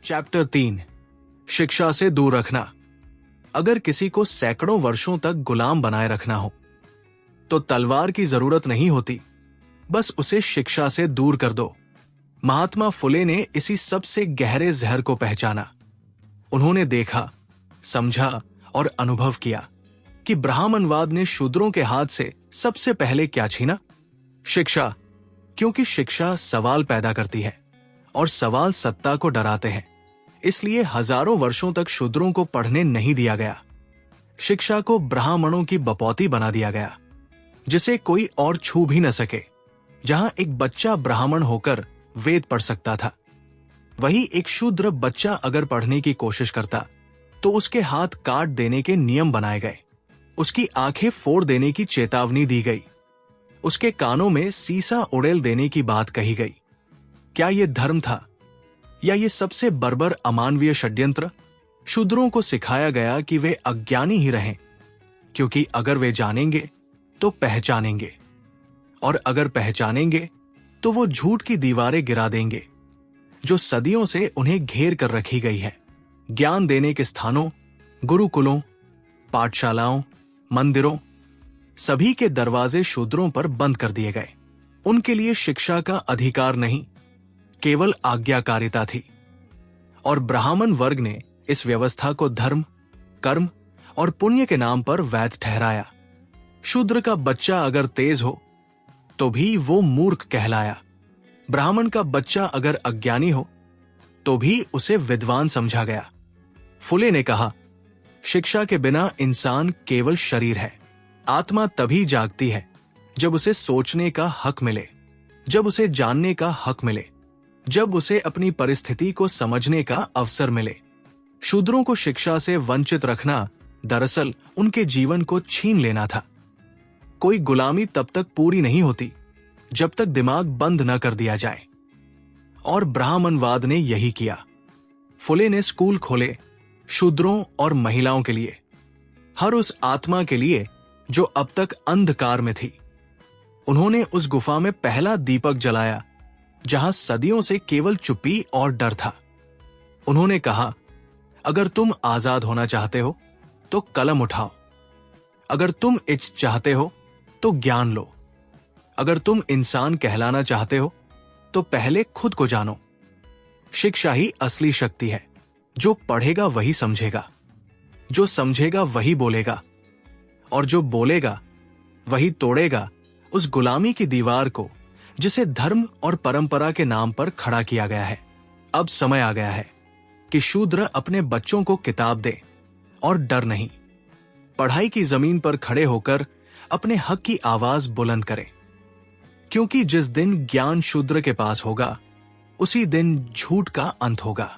Chapter 3 शिक्षा से दूर रखना। अगर किसी को सैकड़ों वर्षों तक गुलाम बनाए रखना हो तो तलवार की जरूरत नहीं होती, बस उसे शिक्षा से दूर कर दो। महात्मा फुले ने इसी सबसे गहरे जहर को पहचाना। उन्होंने देखा, समझा और अनुभव किया कि ब्राह्मणवाद ने शूद्रों के हाथ से सबसे पहले क्या छीना? शिक्षा। क्योंकि शिक्षा सवाल पैदा करती है और सवाल सत्ता को डराते हैं, इसलिए हजारों वर्षों तक शूद्रों को पढ़ने नहीं दिया गया। शिक्षा को ब्राह्मणों की बपौती बना दिया गया, जिसे कोई और छू भी न सके। जहां एक बच्चा ब्राह्मण होकर वेद पढ़ सकता था, वही एक शूद्र बच्चा अगर पढ़ने की कोशिश करता तो उसके हाथ काट देने के नियम बनाए गए, उसकी आंखें फोड़ देने की चेतावनी दी गई, उसके कानों में सीसा उड़ेल देने की बात कही गई। क्या यह धर्म था या ये सबसे बर्बर अमानवीय षड्यंत्र? शूद्रों को सिखाया गया कि वे अज्ञानी ही रहें, क्योंकि अगर वे जानेंगे तो पहचानेंगे, और अगर पहचानेंगे तो वो झूठ की दीवारें गिरा देंगे जो सदियों से उन्हें घेर कर रखी गई है। ज्ञान देने के स्थानों, गुरुकुलों, पाठशालाओं, मंदिरों, सभी के दरवाजे शूद्रों पर बंद कर दिए गए। उनके लिए शिक्षा का अधिकार नहीं, केवल आज्ञाकारिता थी। और ब्राह्मण वर्ग ने इस व्यवस्था को धर्म, कर्म और पुण्य के नाम पर वैध ठहराया। शूद्र का बच्चा अगर तेज हो तो भी वो मूर्ख कहलाया। ब्राह्मण का बच्चा अगर अज्ञानी हो तो भी उसे विद्वान समझा गया। फुले ने कहा, शिक्षा के बिना इंसान केवल शरीर है। आत्मा तभी जागती है जब उसे सोचने का हक मिले, जब उसे जानने का हक मिले, जब उसे अपनी परिस्थिति को समझने का अवसर मिले। शूद्रों को शिक्षा से वंचित रखना दरअसल उनके जीवन को छीन लेना था। कोई गुलामी तब तक पूरी नहीं होती जब तक दिमाग बंद न कर दिया जाए, और ब्राह्मणवाद ने यही किया। फुले ने स्कूल खोले शूद्रों और महिलाओं के लिए, हर उस आत्मा के लिए जो अब तक अंधकार में थी। उन्होंने उस गुफा में पहला दीपक जलाया जहां सदियों से केवल चुप्पी और डर था। उन्होंने कहा, अगर तुम आजाद होना चाहते हो तो कलम उठाओ, अगर तुम इच्छ चाहते हो तो ज्ञान लो, अगर तुम इंसान कहलाना चाहते हो तो पहले खुद को जानो। शिक्षा ही असली शक्ति है। जो पढ़ेगा वही समझेगा, जो समझेगा वही बोलेगा, और जो बोलेगा वही तोड़ेगा उस गुलामी की दीवार को जिसे धर्म और परंपरा के नाम पर खड़ा किया गया है। अब समय आ गया है कि शूद्र अपने बच्चों को किताब दे और डर नहीं, पढ़ाई की जमीन पर खड़े होकर अपने हक की आवाज बुलंद करें। क्योंकि जिस दिन ज्ञान शूद्र के पास होगा, उसी दिन झूठ का अंत होगा।